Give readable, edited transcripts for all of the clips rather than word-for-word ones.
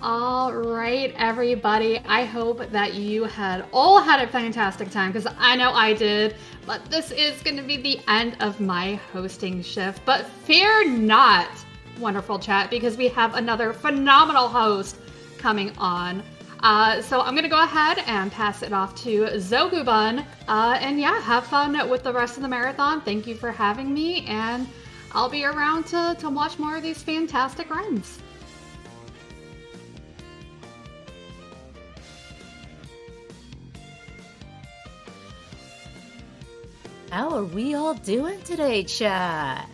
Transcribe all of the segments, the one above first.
All right, everybody. I hope that you had all had a fantastic time because I know I did. But this is going to be the end of my hosting shift. But fear not, wonderful chat, because we have another phenomenal host coming on. So I'm going to go ahead and pass it off to Zogubun. And yeah, have fun with the rest of the marathon. Thank you for having me. And I'll be around to watch more of these fantastic runs. How are we all doing today, chat?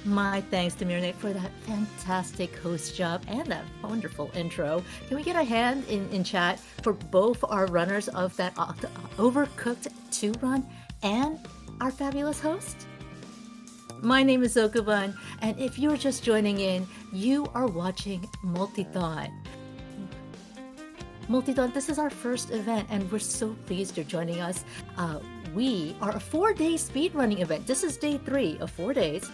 My thanks to Mirnik for that fantastic host job and that wonderful intro. Can we get a hand in chat for both our runners of that Overcooked 2 run and our fabulous host? My name is Zokuban, and if you're just joining in, you are watching Multithon. Multithon, this is our first event, and we're so pleased you're joining us. We are a 4-day speedrunning event. This is day 3 of 4 days,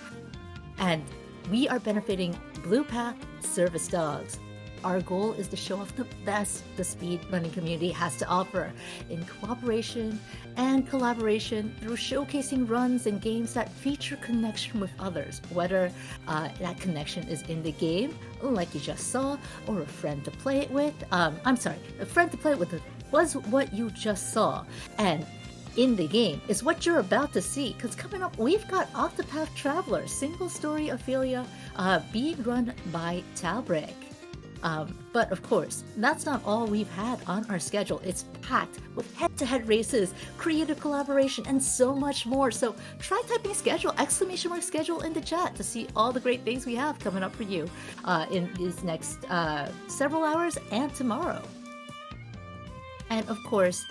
and we are benefiting Blue Path Service Dogs. Our goal is to show off the best the speedrunning community has to offer in cooperation and collaboration through showcasing runs and games that feature connection with others, whether that connection is in the game, like you just saw, or a friend to play it with. A friend to play it with was what you just saw. And in the game is what you're about to see, because coming up we've got Octopath Traveler, single story Ophelia, being run by Talbrik. But of course, that's not all we've had on our schedule. It's packed with head-to-head races, creative collaboration, and so much more. So try typing schedule, !schedule in the chat to see all the great things we have coming up for you in these next several hours and tomorrow. And of course,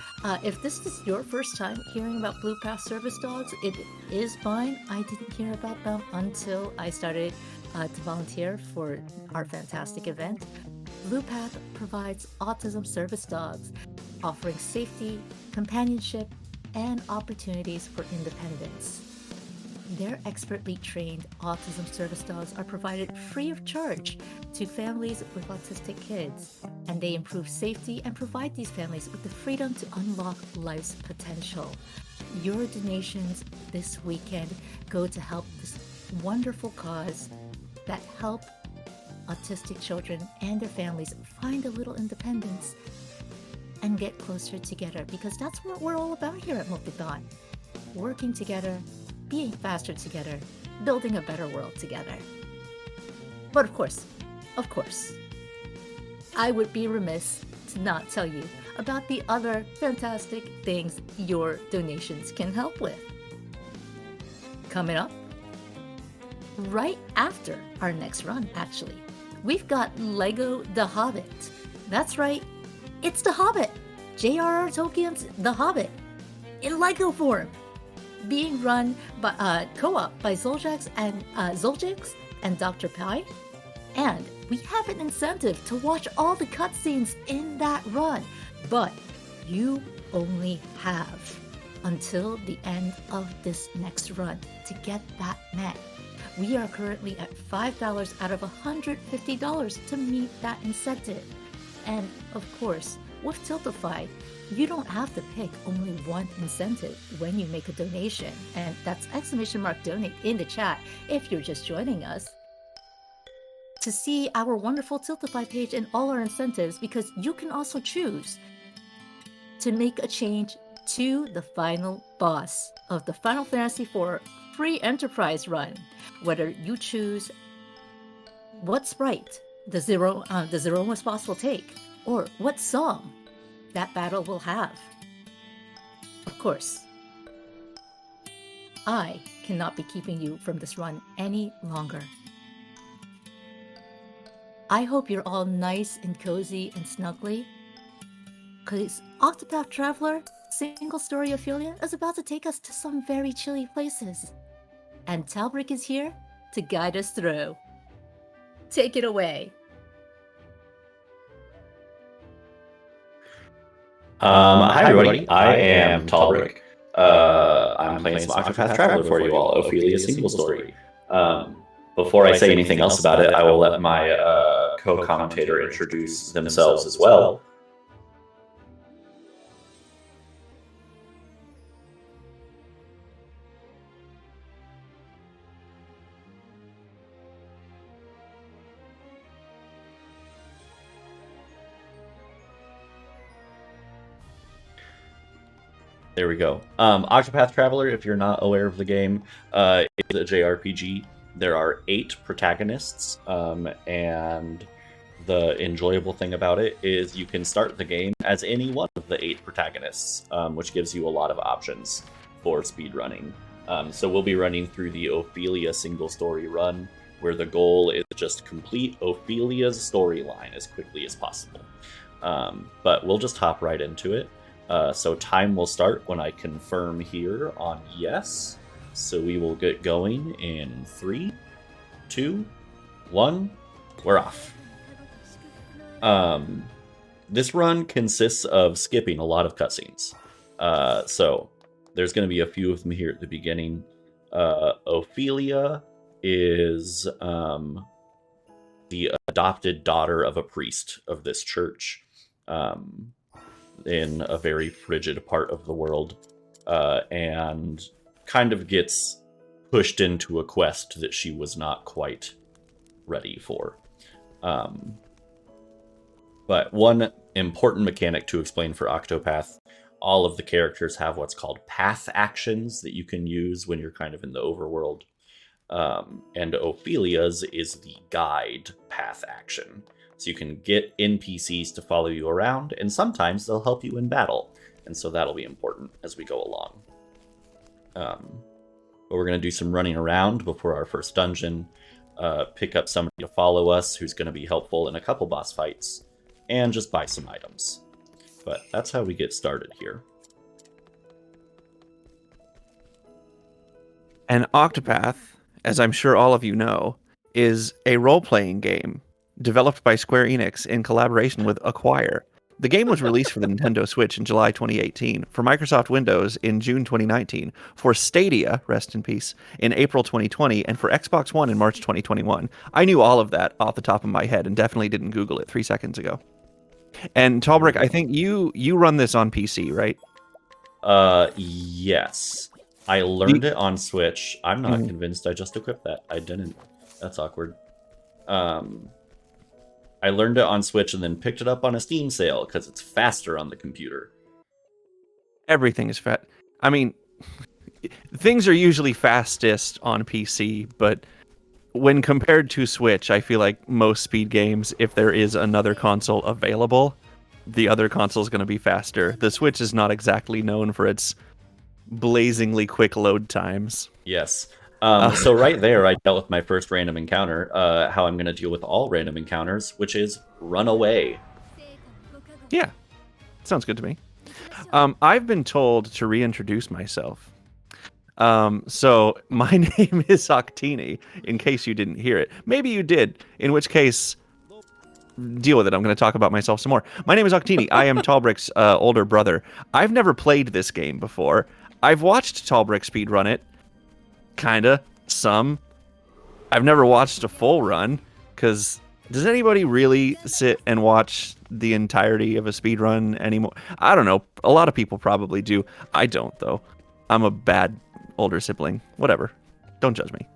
if this is your first time hearing about Blue Path Service Dogs, it is fine. I didn't hear about them until I started to volunteer for our fantastic event. Blue Path provides autism service dogs, offering safety, companionship, and opportunities for independence. Their expertly trained autism service dogs are provided free of charge to families with autistic kids, and they improve safety and provide these families with the freedom to unlock life's potential. Your donations this weekend go to help this wonderful cause that help autistic children and their families find a little independence and get closer together, because that's what we're all about here at Multithon. Working together, being faster together, building a better world together. But of course, I would be remiss to not tell you about the other fantastic things your donations can help with. Coming up, right after our next run, actually, we've got Lego The Hobbit. That's right, it's The Hobbit, J.R.R. Tolkien's The Hobbit, in Lego form, being run by co-op by Zoljax and Dr. Pi. And we have an incentive to watch all the cutscenes in that run, but you only have until the end of this next run to get that met. We are currently at $5 out of $150 to meet that incentive. And of course, with Tiltify, you don't have to pick only one incentive when you make a donation. And that's !donate in the chat if you're just joining us to see our wonderful Tiltify page and all our incentives, because you can also choose to make a change to the final boss of the Final Fantasy IV free Enterprise run, whether you choose what sprite the Zeromus boss will take, or what song that battle will have. Of course, I cannot be keeping you from this run any longer. I hope you're all nice and cozy and snuggly, because Octopath Traveler, single story Ophelia, is about to take us to some very chilly places. And Talbrik is here to guide us through. Take it away. Hi everybody, I am Talbrik. I'm playing some Octopath Traveler for you all, Ophelia's single story. Before I say anything else about it, I will let my co-commentator introduce themselves as well. There we go. Octopath Traveler, if you're not aware of the game, it's a JRPG. There are 8 protagonists, and the enjoyable thing about it is you can start the game as any one of the 8 protagonists, which gives you a lot of options for speedrunning. So we'll be running through the Ophelia single story run, where the goal is to just complete Ophelia's storyline as quickly as possible. But we'll just hop right into it. So time will start when I confirm here on yes. So we will get going in 3, 2, 1. We're off. This run consists of skipping a lot of cutscenes. So there's going to be a few of them here at the beginning. Ophelia is the adopted daughter of a priest of this church. In a very frigid part of the world, and kind of gets pushed into a quest that she was not quite ready for. But one important mechanic to explain for Octopath, all of the characters have what's called path actions that you can use when you're kind of in the overworld. And Ophelia's is the guide path action. So you can get NPCs to follow you around, and sometimes they'll help you in battle. And so that'll be important as we go along. But we're going to do some running around before our first dungeon, pick up somebody to follow us who's going to be helpful in a couple boss fights, and just buy some items. But that's how we get started here. And Octopath, as I'm sure all of you know, is a role-playing game developed by Square Enix in collaboration with Acquire. The game was released for the Nintendo Switch in July 2018, for Microsoft Windows in June 2019, for Stadia, rest in peace, in April 2020, and for Xbox One in March 2021. I knew all of that off the top of my head and definitely didn't Google it 3 seconds ago. And Talbrik, I think you run this on PC, right? Yes. I learned it on Switch. I'm not convinced I just equipped that. I didn't. That's awkward. I learned it on Switch and then picked it up on a Steam sale because it's faster on the computer. Everything is fast. I mean, things are usually fastest on PC, but when compared to Switch, I feel like most speed games, if there is another console available, the other console is going to be faster. The Switch is not exactly known for its blazingly quick load times. Yes. So right there, I dealt with my first random encounter, how I'm going to deal with all random encounters, which is run away. Yeah, sounds good to me. I've been told to reintroduce myself. So my name is Octini, in case you didn't hear it. Maybe you did, in which case, deal with it. I'm going to talk about myself some more. My name is Octini. I am Talbrik's older brother. I've never played this game before. I've watched Talbrik speedrun it. Kinda. Some. I've never watched a full run, because does anybody really sit and watch the entirety of a speedrun anymore? I don't know. A lot of people probably do. I don't, though. I'm a bad older sibling. Whatever. Don't judge me.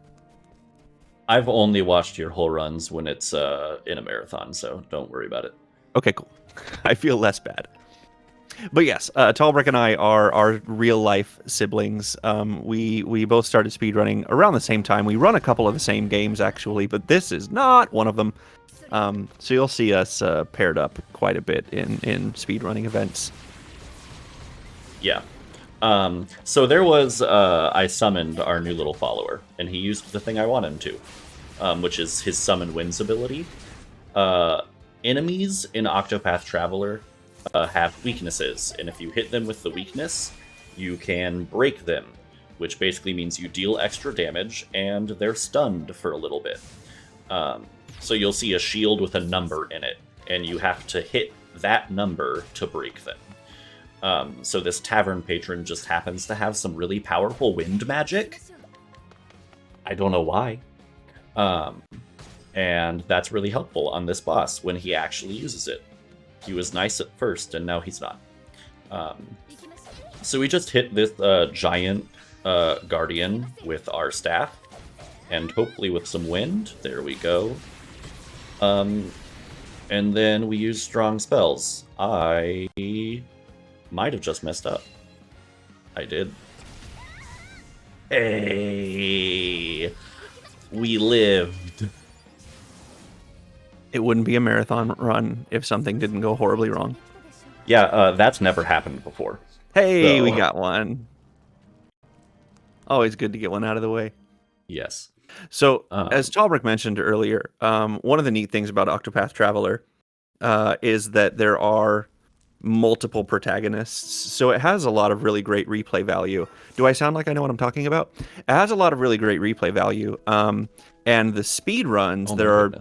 I've only watched your whole runs when it's in a marathon, so don't worry about it. Okay, cool. I feel less bad. But yes, Talbrik and I are real-life siblings. We both started speedrunning around the same time. We run a couple of the same games, actually, but this is not one of them. So you'll see us paired up quite a bit in speedrunning events. Yeah. So there was, I summoned our new little follower, and he used the thing I want him to, which is his summon wins ability. Enemies in Octopath Traveler have weaknesses, and if you hit them with the weakness, you can break them, which basically means you deal extra damage, and they're stunned for a little bit. So you'll see a shield with a number in it, and you have to hit that number to break them. So this tavern patron just happens to have some really powerful wind magic. I don't know why. And that's really helpful on this boss when he actually uses it. He was nice at first, and now he's not. So we just hit this giant guardian with our staff, and hopefully with some wind. There we go. And then we use strong spells. I might have just messed up. I did. Hey! We lived. It wouldn't be a marathon run if something didn't go horribly wrong. Yeah, that's never happened before. Hey, So- we got one. Always good to get one out of the way. Yes. So, as Talbrik mentioned earlier, one of the neat things about Octopath Traveler is that there are multiple protagonists. So it has a lot of really great replay value. Do I sound like I know what I'm talking about? It has a lot of really great replay value. And the speed runs, there are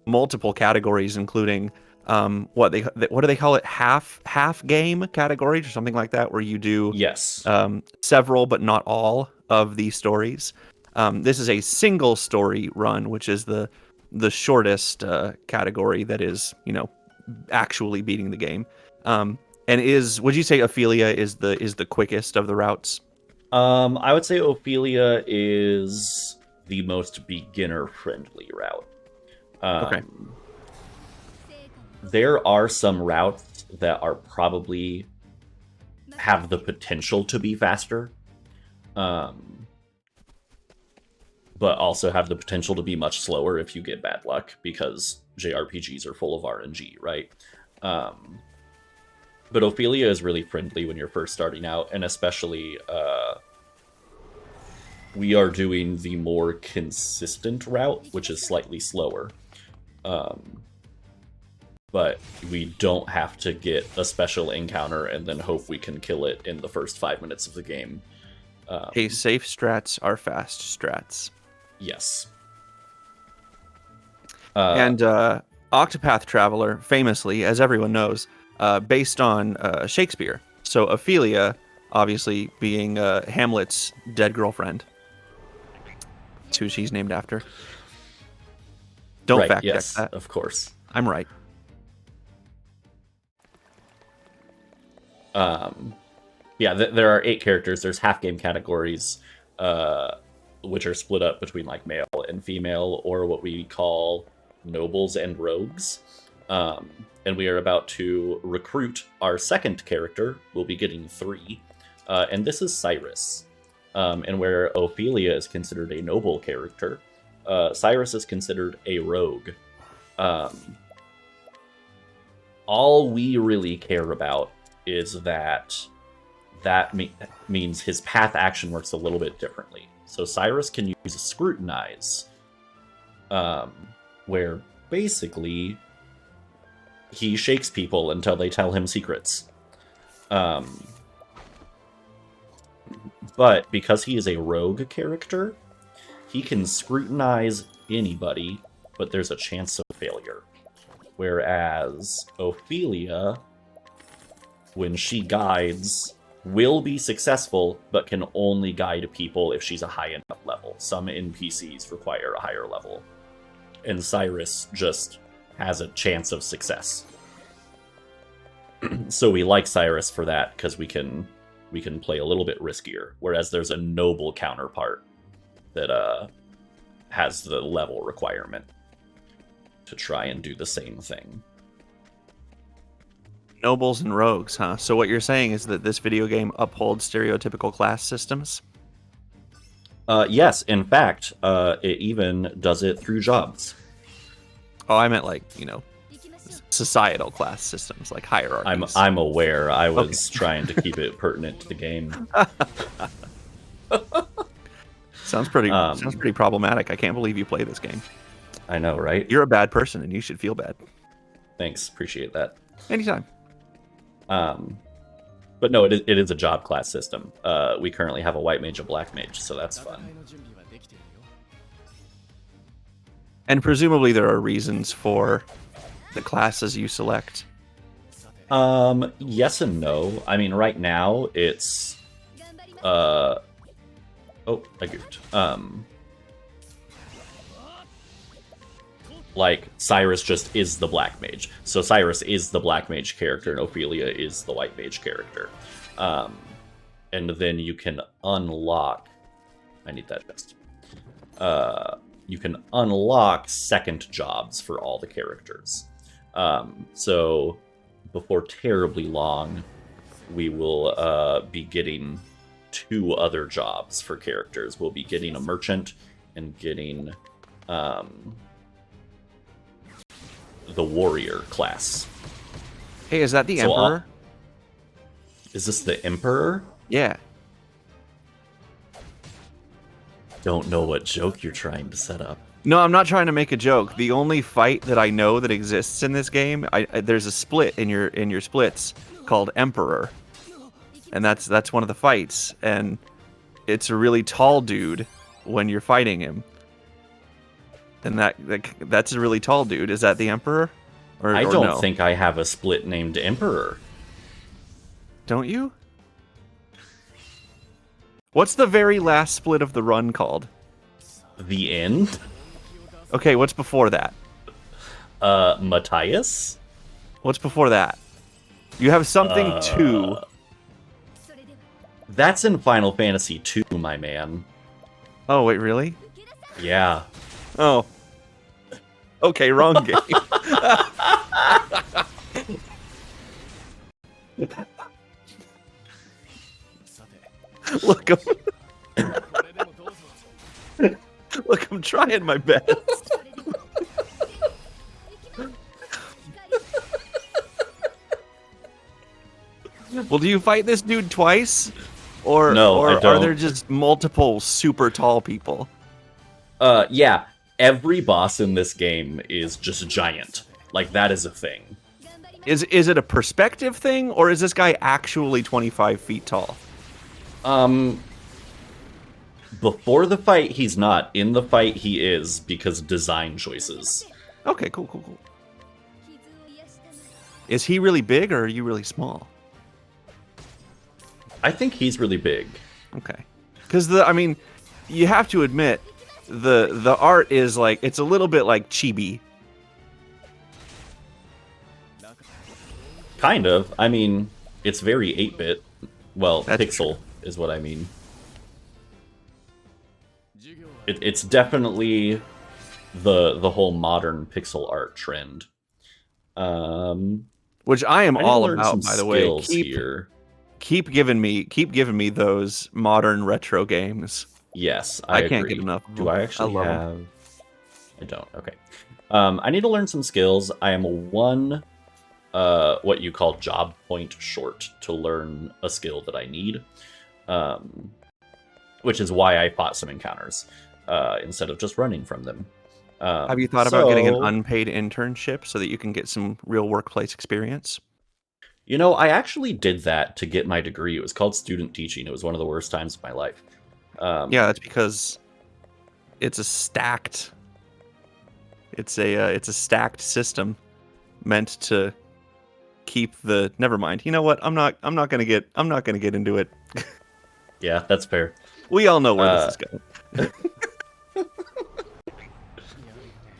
multiple categories, including what do they call it? Half game categories or something like that, where you do several but not all of the stories. This is a single story run, which is the shortest category that is, actually beating the game. And would you say Ophelia is the quickest of the routes? I would say Ophelia is the most beginner-friendly route. Okay. There are some routes that are probably have the potential to be faster, but also have the potential to be much slower if you get bad luck, because JRPGs are full of RNG, right? But Ophelia is really friendly when you're first starting out, and especially we are doing the more consistent route, which is slightly slower. But we don't have to get a special encounter and then hope we can kill it in the first 5 minutes of the game. Hey, safe strats are fast strats. Yes. And Octopath Traveler, famously, as everyone knows, based on Shakespeare. So Ophelia, obviously, being Hamlet's dead girlfriend. That's who she's named after. Don't fact check that. Of course. I'm right. Yeah, there are 8 characters. There's half game categories, which are split up between like male and female, or what we call nobles and rogues. And we are about to recruit our second character. We'll be getting 3, and this is Cyrus. And where Ophelia is considered a noble character, Cyrus is considered a rogue. All we really care about is that means his path action works a little bit differently. So Cyrus can use Scrutinize, where basically he shakes people until they tell him secrets. But because he is a rogue character, he can scrutinize anybody, but there's a chance of failure. Whereas Ophelia, when she guides, will be successful, but can only guide people if she's a high enough level. Some NPCs require a higher level. And Cyrus just has a chance of success. So we like Cyrus for that, because we can play a little bit riskier. Whereas there's a noble counterpart that has the level requirement to try and do the same thing. Nobles and rogues, huh? So what you're saying is that this video game upholds stereotypical class systems? Yes, in fact, it even does it through jobs. Oh, I meant like, societal class systems, like hierarchies. I'm aware. I was trying to keep it pertinent to the game. Sounds pretty problematic. I can't believe you play this game. I know, right? You're a bad person, and you should feel bad. Thanks, appreciate that. Anytime. But no, it is a job class system. We currently have a white mage, a black mage, so that's fun. And presumably there are reasons for the classes you select. Yes and no. I mean, right now it's oh, I goofed. like Cyrus just is the black mage. So Cyrus is the black mage character, and Ophelia is the white mage character. And then you can unlock. I need that chest. You can unlock second jobs for all the characters. So before terribly long, we will be getting 2 other jobs for characters. We'll be getting a merchant and getting the warrior class. Hey, is that the Emperor? Is this the Emperor? Yeah. Don't know what joke you're trying to set up. No, I'm not trying to make a joke. The only fight that I know that exists in this game, there's a split in your splits called Emperor, and that's one of the fights, and it's a really tall dude when you're fighting him, and that's a really tall dude. Is that the Emperor? I don't think I have a split named Emperor. Don't you? What's the very last split of the run called? The End? Okay, what's before that? Matthias? What's before that? You have something too. That's in Final Fantasy II, my man. Oh, wait, really? Yeah. Oh. Okay, wrong game. Look, look, I'm trying my best. Well, do you fight this dude twice? Or, no, I don't. Are there just multiple super tall people? Yeah. Every boss in this game is just giant. Like, that is a thing. Is it a perspective thing, or is this guy actually 25 feet tall? Before the fight, he's not. In the fight, he is, because design choices. Okay, cool. Is he really big, or are you really small? I think he's really big. Okay. Because, you have to admit, the art is, like, it's a little bit like chibi. Kind of. I mean, it's very 8-bit. Well, That's pixel is what I mean. It's definitely the whole modern pixel art trend. Which I am all learn about, some by the way. skills here. Keep giving me those modern retro games. Yes, I can't agree. get enough. Do I actually love have? them. I don't. Okay. I need to learn some skills. I am one, what you call job point short to learn a skill that I need, which is why I fought some encounters instead of just running from them. Have you thought about getting an unpaid internship so that you can get some real workplace experience? You know, I actually did that to get my degree. It was called student teaching. It was one of the worst times of my life. Yeah, that's because it's a stacked. It's a stacked system meant to keep the. Never mind. You know what? I'm not gonna get into it. Yeah, that's fair. We all know where this is going.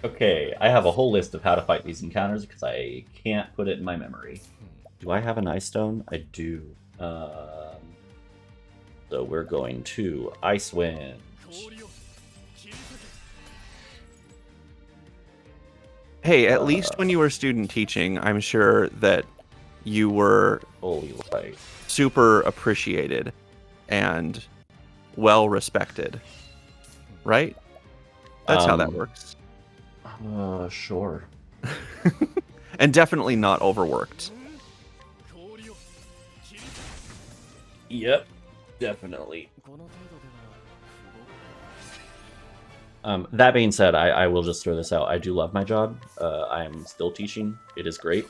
Okay, I have a whole list of how to fight these encounters because I can't put it in my memory. Do I have an ice stone? I do. So we're going to Icewind. Hey, at least when you were student teaching, I'm sure that you were Holy light. super appreciated and well respected, right? That's how that works. Sure. And definitely not overworked. Yep, definitely. That being said, I will just throw this out. I do love my job. I am still teaching. It is great.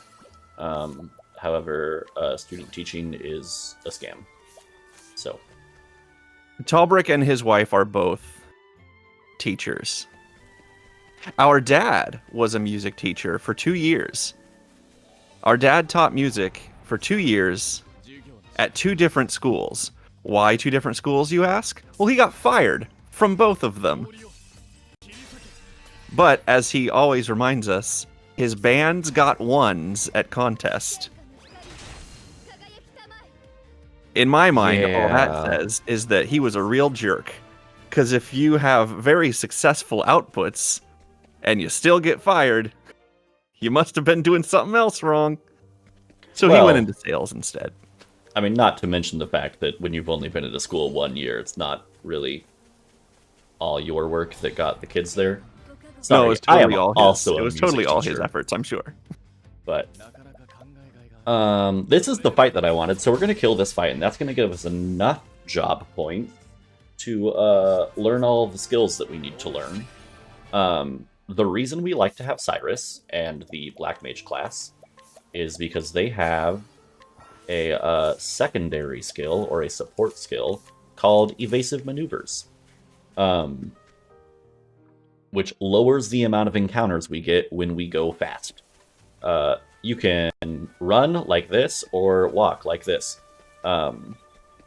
However, student teaching is a scam. So. Talbrik and his wife are both teachers. Our dad was a music teacher for 2 years. Our dad taught music for 2 years at 2 different schools. Why 2 different schools, you ask? Well, he got fired from both of them. But as he always reminds us, his band's got ones at contest. In my mind, all that says is that he was a real jerk. Because if you have very successful outputs and you still get fired, you must have been doing something else wrong. So he went into sales instead. I mean, not to mention the fact that when you've only been at a school 1 year, it's not really all your work that got the kids there. Sorry, no, it was totally all teacher. his efforts, I'm sure. But this is the fight that I wanted, so we're going to kill this fight, and that's going to give us enough job points to learn all of the skills that we need to learn. The reason we like to have Cyrus and the Black Mage class is because they have a secondary skill or a support skill called Evasive Maneuvers, which lowers the amount of encounters we get when we go fast. You can run like this or walk like this.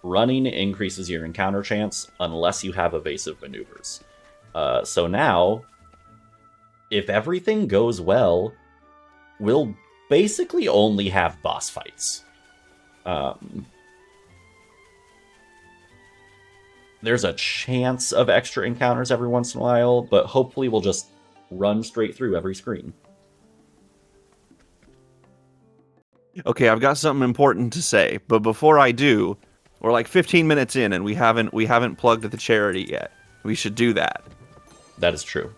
Running increases your encounter chance unless you have Evasive Maneuvers. So now, if everything goes well, we'll basically only have boss fights. There's a chance of extra encounters every once in a while, but hopefully we'll just run straight through every screen. Okay, I've got something important to say, but before I do, we're like 15 minutes in and we haven't plugged the charity yet. We should do that. That is true.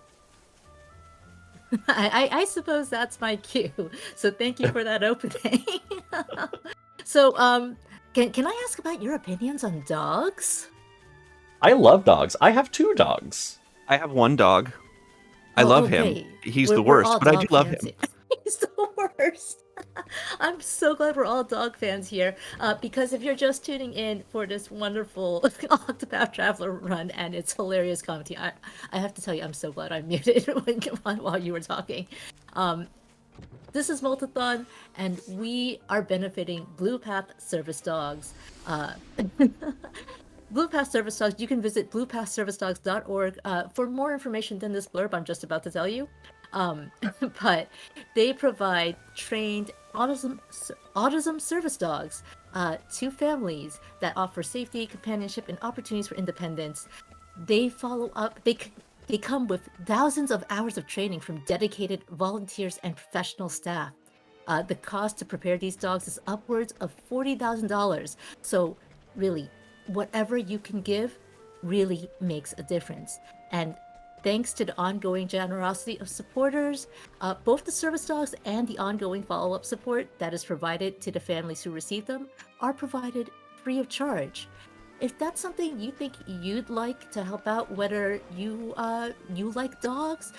I suppose that's my cue. So thank you for that opening. So, can I ask about your opinions on dogs? I love dogs. I have 2 dogs. I have 1 dog. I love him. He's the worst, but I do love him. He's the worst. I'm so glad we're all dog fans here, because if you're just tuning in for this wonderful Octopath Traveler run and its hilarious comedy, I have to tell you, I'm so glad I muted while you were talking. This is Multithon, and we are benefiting Blue Path Service Dogs. Blue Path Service Dogs, you can visit bluepathservicedogs.org for more information than this blurb I'm just about to tell you. But they provide trained autism service dogs to families that offer safety, companionship, and opportunities for independence. They follow up. They come with thousands of hours of training from dedicated volunteers and professional staff. The cost to prepare these dogs is upwards of $40,000. So really, whatever you can give really makes a difference. And thanks to the ongoing generosity of supporters, both the service dogs and the ongoing follow-up support that is provided to the families who receive them are provided free of charge. If that's something you think you'd like to help out, whether you like dogs,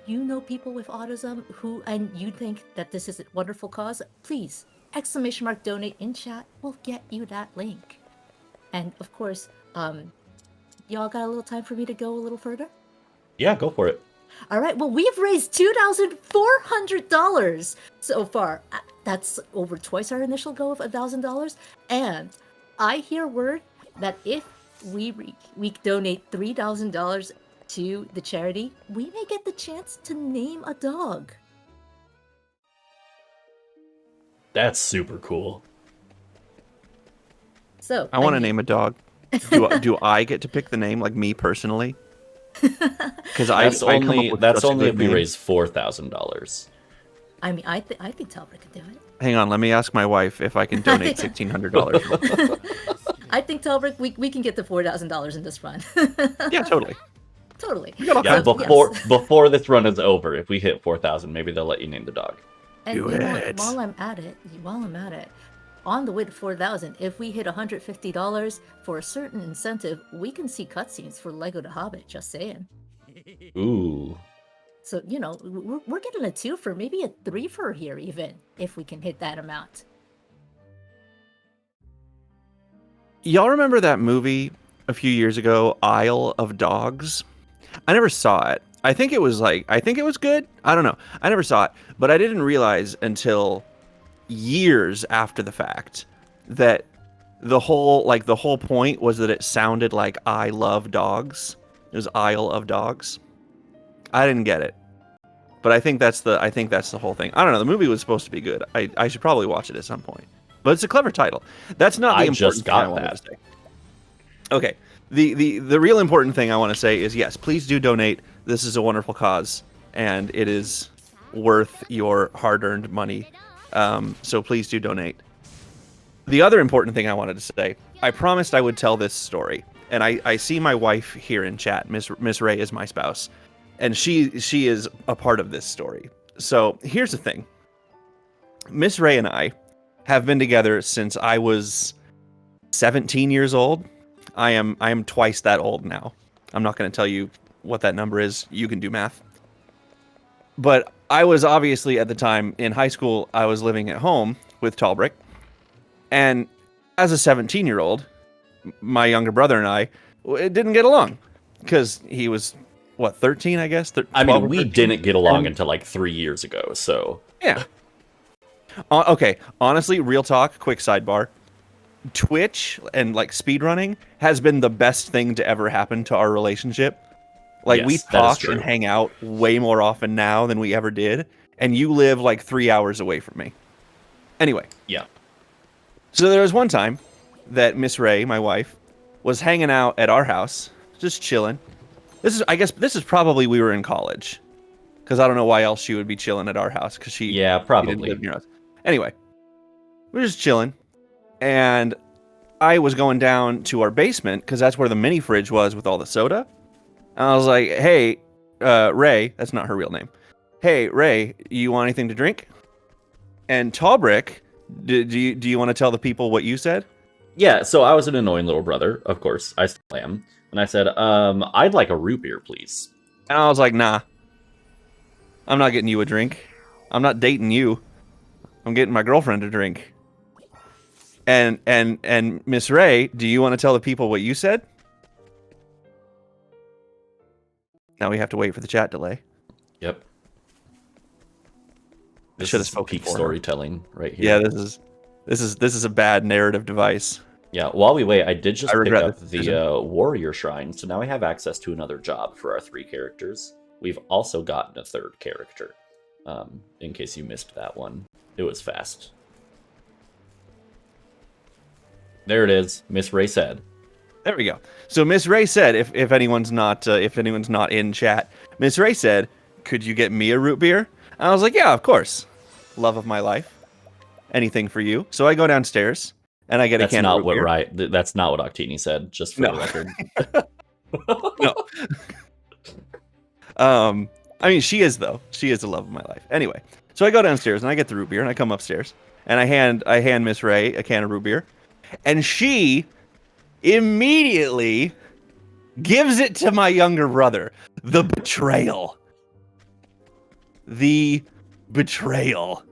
you know people with autism and you think that this is a wonderful cause, please, !donate in chat will get you that link. And of course, y'all got a little time for me to go a little further? Yeah, go for it. All right, well, we've raised $2,400 so far. That's over twice our initial goal of $1,000. And I hear word that if we donate $3,000 to the charity, we may get the chance to name a dog. That's super cool. So I want to name a dog. Do I get to pick the name, like me personally? Because that's only if we raise $4,000. I mean, I think Talbrik can do it. Hang on, let me ask my wife if I can donate $1,600. I think Talbrik, we can get the $4,000 in this run. Yeah, totally. Totally. Yeah, before this run is over, if we hit 4,000, maybe they'll let you name the dog. And while I'm at it, on the way to 4,000, if we hit $150 for a certain incentive, we can see cutscenes for Lego the Hobbit. Just saying. Ooh. So we're getting a 2 for, maybe a 3 for here, even if we can hit that amount. Y'all remember that movie a few years ago, Isle of Dogs? I never saw it. I think it was good. I don't know. I never saw it, but I didn't realize until years after the fact that the whole point was that it sounded like I love dogs. It was Isle of Dogs. I didn't get it. But I think that's the whole thing. I don't know. The movie was supposed to be good. I should probably watch it at some point. But it's a clever title. That's not the important just thing I got wanted that. to say. Okay. The real important thing I want to say is yes, please do donate. This is a wonderful cause, and it is worth your hard-earned money. So please do donate. The other important thing I wanted to say, I promised I would tell this story, and I see my wife here in chat. Miss Ray is my spouse, and she is a part of this story. So here's the thing. Miss Ray and I have been together since I was 17 years old. I am twice that old now. I'm not going to tell you what that number is. You can do math. But I was obviously at the time in high school, I was living at home with Talbrik. And as a 17-year-old, my younger brother and I didn't get along because he was, 13, I guess? I mean, we didn't get along until like 3 years ago, so... Yeah. Okay, honestly, real talk, quick sidebar. Twitch and like speedrunning has been the best thing to ever happen to our relationship. Like, Yes, we that is talk true. and hang out way more often now than we ever did, and you live like 3 hours away from me. Anyway. Yeah. So there was one time that Miss Ray, my wife, was hanging out at our house, just chilling. I guess this is probably we were in college, because I don't know why else she would be chilling at our house, because she didn't probably. live near us. Anyway, we were just chilling, and I was going down to our basement because that's where the mini fridge was with all the soda. And I was like, "Hey, Ray," that's not her real name. "Hey, Ray, you want anything to drink?" And Talbrik, do you want to tell the people what you said? Yeah, so I was an annoying little brother, of course. I still am. And I said, I'd like a root beer, please. And I was like, "Nah, I'm not getting you a drink. I'm not dating you. I'm getting my girlfriend a drink." And Miss Ray, do you want to tell the people what you said? Now we have to wait for the chat delay. Yep. This should have is spoken peak for her. storytelling right here. Yeah, this is a bad narrative device. Yeah, while we wait, I did just pick regret up this the decision. warrior shrine, so now I have access to another job for our 3 characters. We've also gotten a 3rd character, in case you missed that one. It was fast. There it is. Miss Ray said. There we go. So Miss Ray said, if anyone's not in chat, Miss Ray said, "Could you get me a root beer?" And I was like, "Yeah, of course. Love of my life. Anything for you." So I go downstairs and I get a can of root beer. That's not what Octini said, just for the record. No. I mean, she is though. She is the love of my life. Anyway, so I go downstairs and I get the root beer and I come upstairs and I hand Miss Ray a can of root beer, and she immediately gives it to my younger brother. The betrayal. The betrayal.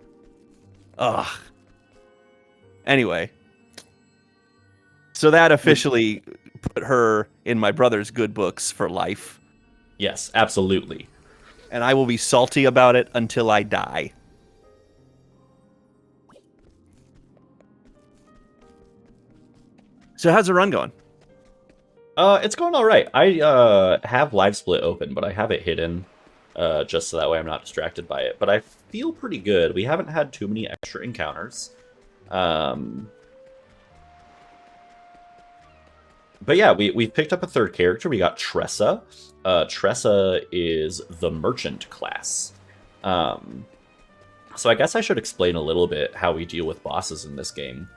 Ugh. Anyway. So that officially put her in my brother's good books for life. Yes, absolutely. And I will be salty about it until I die. So how's the run going? It's going all right. I have Live Split open, but I have it hidden, just so that way I'm not distracted by it. But I feel pretty good. We haven't had too many extra encounters. But yeah, we picked up a 3rd character. We got Tressa. Tressa is the merchant class. So I guess I should explain a little bit how we deal with bosses in this game.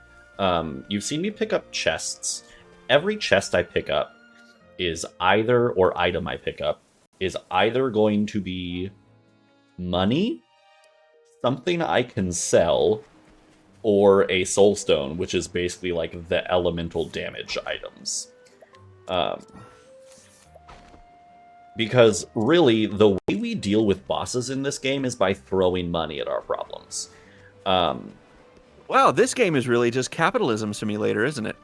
You've seen me pick up chests. Every chest I pick up is either, or item I pick up, is either going to be money, something I can sell, or a soulstone, which is basically like the elemental damage items. Because really, the way we deal with bosses in this game is by throwing money at our problems. Wow, this game is really just capitalism simulator, isn't it?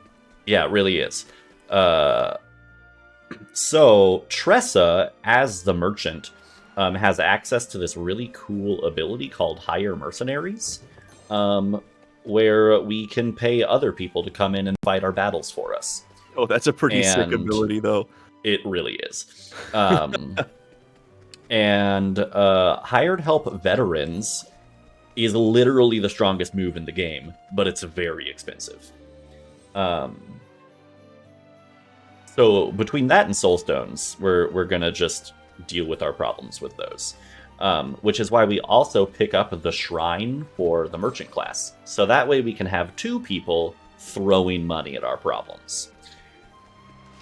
Yeah, it really is. So Tressa, as the merchant, has access to this really cool ability called Hire Mercenaries, where we can pay other people to come in and fight our battles for us. Oh, that's a pretty sick ability, though. It really is. And hired help veterans is literally the strongest move in the game, but it's very expensive. So between that and soulstones, we're gonna just deal with our problems with those. Which is why we also pick up the shrine for the merchant class. So that way we can have 2 people throwing money at our problems.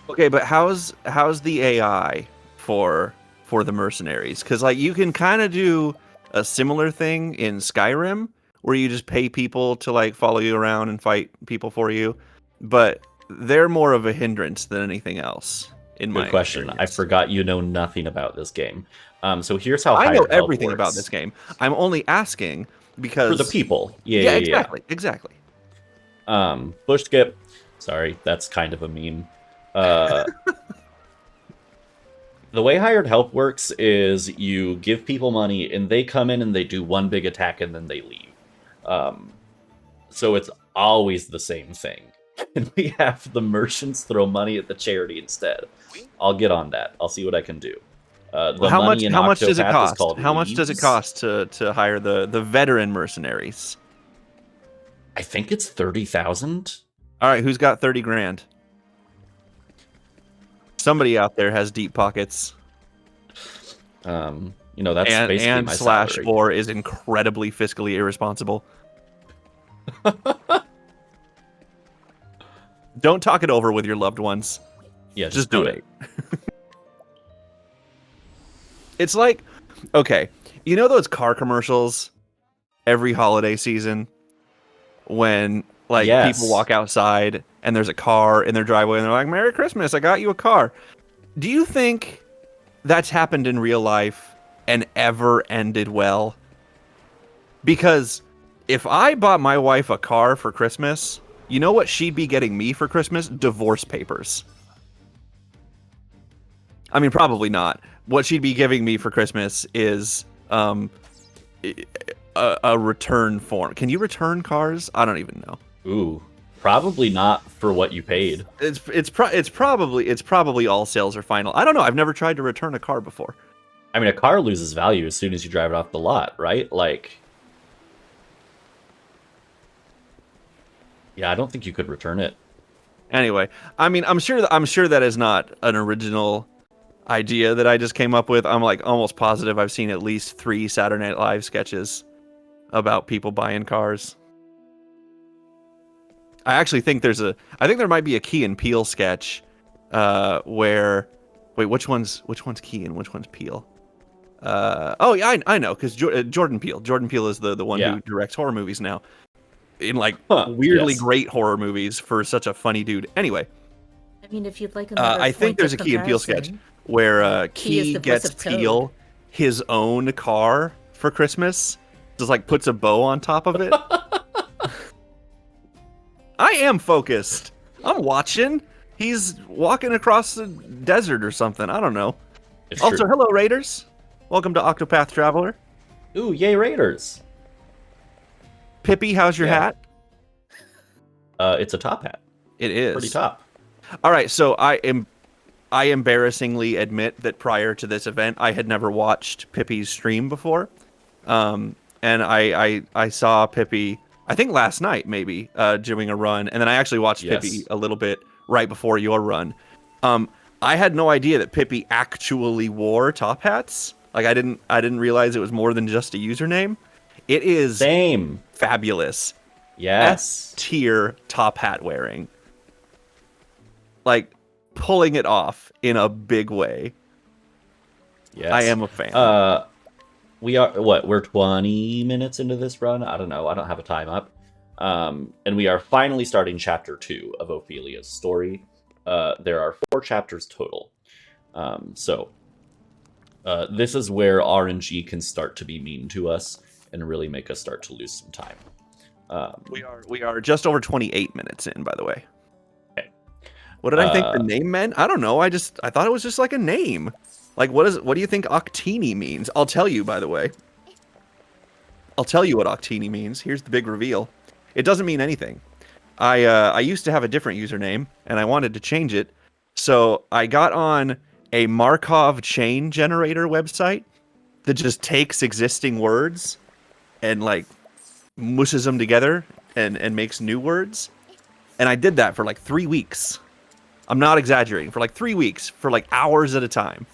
Okay, but how's the AI for the mercenaries? Because like you can kind of do a similar thing in Skyrim where you just pay people to like follow you around and fight people for you, but they're more of a hindrance than anything else. In my Good question. experience. I forgot you know nothing about this game. So here's how I know hired help everything works. about this game. I'm only asking because For the people. Yeah, exactly. Bush skip. Sorry, that's kind of a meme. The way hired help works is you give people money and they come in and they do one big attack and then they leave. So it's always the same thing. And we have the merchants throw money at the charity instead. I'll get on that. I'll see what I can do. How much does it cost? How much does it leaves. cost to hire the veteran mercenaries? I think it's 30,000. All right, who's got 30 grand? Somebody out there has deep pockets. That's basically and my slash salary. or is incredibly fiscally irresponsible. Don't talk it over with your loved ones. Yeah, Just do it. It's like, okay, you know those car commercials every holiday season when like Yes. people walk outside and there's a car in their driveway and they're like, "Merry Christmas, I got you a car." Do you think that's happened in real life and ever ended well? Because if I bought my wife a car for Christmas, you know what she'd be getting me for Christmas? Divorce papers. I mean, probably not. What she'd be giving me for Christmas is a return form. Can you return cars? I don't even know. Ooh, probably not for what you paid. It's probably all sales are final. I don't know. I've never tried to return a car before. I mean, a car loses value as soon as you drive it off the lot, right? Like, yeah, I don't think you could return it. Anyway, I mean, I'm sure that is not an original idea that I just came up with. I'm like almost positive I've seen at least 3 Saturday Night Live sketches about people buying cars. I actually think there might be a Key and Peele sketch where which one's Key and which one's Peele? I know, because Jordan Peele is the one who directs horror movies now, in like weirdly great horror movies for such a funny dude. Anyway, I mean, if you'd like another I think point there's a of Key and Peele sketch comparison, where Key is Key the voice gets of Toad. Peele his own car for Christmas, just like puts a bow on top of it. I am focused. I'm watching. He's walking across the desert or something. I don't know. It's Also, true. hello, Raiders. Welcome to Octopath Traveler. Ooh, yay, Raiders. Pippi, how's your hat? It's a top hat. It is. Pretty top. All right, so I embarrassingly admit that prior to this event, I had never watched Pippi's stream before. And I saw Pippi, I think last night maybe, doing a run, and then I actually watched Pippi a little bit right before your run. I had no idea that Pippi actually wore top hats. Like I didn't realize it was more than just a username. It is Same. fabulous. Yes. S-tier top hat wearing. Like pulling it off in a big way. Yes. I am a fan. We are we're 20 minutes into this run. I don't know. I don't have a time up. And we are finally starting chapter 2 of Ophelia's story. There are 4 chapters total. So this is where RNG can start to be mean to us and really make us start to lose some time. We are just over 28 minutes in, by the way. Okay. What did I think the name meant? I don't know. I thought it was just like a name. Like what do you think Octini means? I'll tell you, by the way. I'll tell you what Octini means. Here's the big reveal. It doesn't mean anything. I used to have a different username and I wanted to change it. So I got on a Markov chain generator website that just takes existing words and like mushes them together and makes new words. And I did that for like 3 weeks. I'm not exaggerating. For like 3 weeks, for like hours at a time.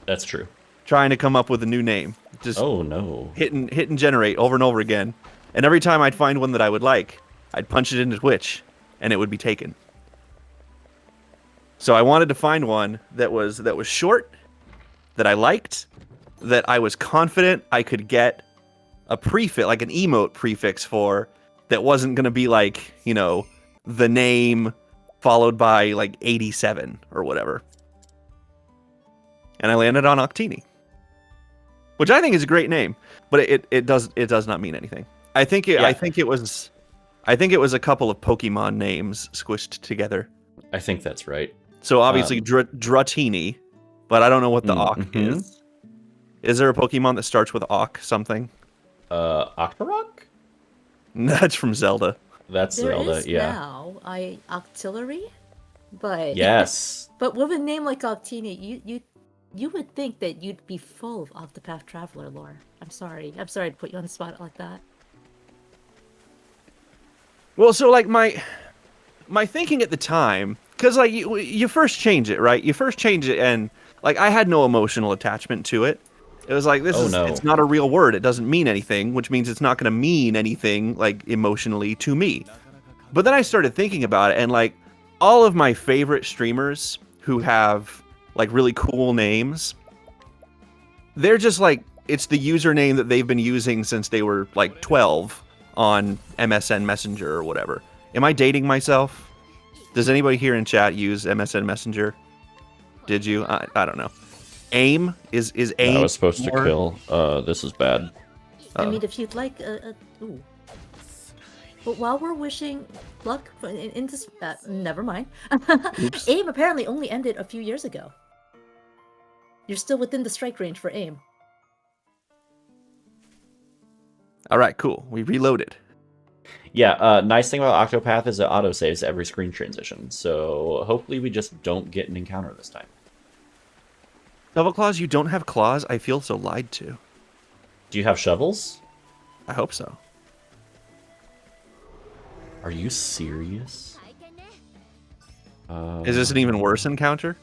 That's true. Trying to come up with a new name. Just Oh no. hit and generate over and over again. And every time I'd find one that I would like, I'd punch it into Twitch and it would be taken. So I wanted to find one that was short, that I liked, that I was confident I could get a prefix, like an emote prefix for, that wasn't going to be like, you know, the name followed by like 87 or whatever. And I landed on Octini, which I think is a great name, but it does not mean anything. I think it was a couple of Pokemon names squished together. I think that's right. So obviously Dratini, but I don't know what the Ock is. Is there a Pokemon that starts with Ock something? Octorok? That's from Zelda. That's There Zelda, is yeah. now Octillery, but Yes. but with a name like Octini, you would think that you'd be full of Octopath Traveler lore. I'm sorry to put you on the spot like that. Well, so like my thinking at the time, because like you first change it, right? You first change it, and like I had no emotional attachment to it. It was like it's not a real word. It doesn't mean anything, which means it's not going to mean anything like emotionally to me. But then I started thinking about it, and like all of my favorite streamers who have like really cool names, they're just like, it's the username that they've been using since they were like 12 on MSN Messenger or whatever. Am I dating myself? Does anybody here in chat use MSN Messenger? Did you? I don't know. AIM is AIM. I was supposed to kill. This is bad. I mean, if you'd like ooh. But while we're wishing luck in this, never mind. AIM apparently only ended a few years ago. You're still within the strike range for AIM. All right, cool. We reloaded. Yeah, nice thing about Octopath is it autosaves every screen transition, so hopefully we just don't get an encounter this time. Double Claws, you don't have claws? I feel so lied to. Do you have shovels? I hope so. Are you serious? Is this an even worse encounter?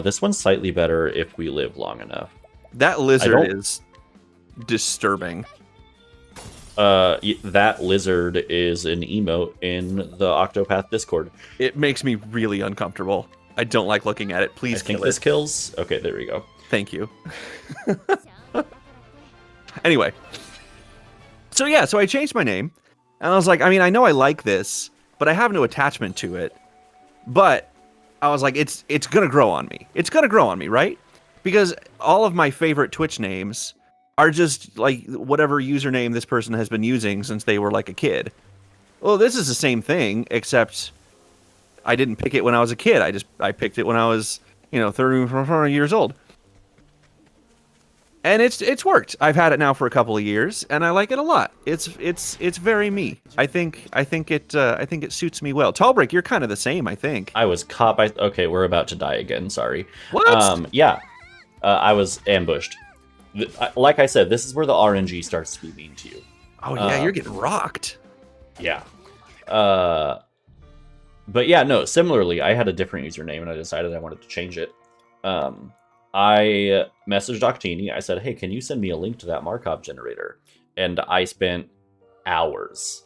This one's slightly better if we live long enough. That lizard is disturbing. That lizard is an emote in the Octopath Discord. It makes me really uncomfortable. I don't like looking at it. Please I think this kills. Okay, there we go. Thank you. Anyway. So yeah, so I changed my name. And I was like, I mean, I know I like this, but I have no attachment to it. But I was like, it's going to grow on me. It's going to grow on me, right? Because all of my favorite Twitch names are just like whatever username this person has been using since they were like a kid. Well, this is the same thing, except I didn't pick it when I was a kid. I picked it when I was, 30 or 40 years old. And it's worked. I've had it now for a couple of years, and I like it a lot. It's very me. I think it suits me well. Talbrik, you're kind of the same, I think. I was caught by. Okay, we're about to die again. Sorry. What? Yeah, I was ambushed. Like I said, this is where the RNG starts to be mean to you. Oh yeah, you're getting rocked. Yeah. But yeah, no. Similarly, I had a different username, and I decided I wanted to change it. I messaged Octini. I said, hey, can you send me a link to that Markov generator? And I spent hours.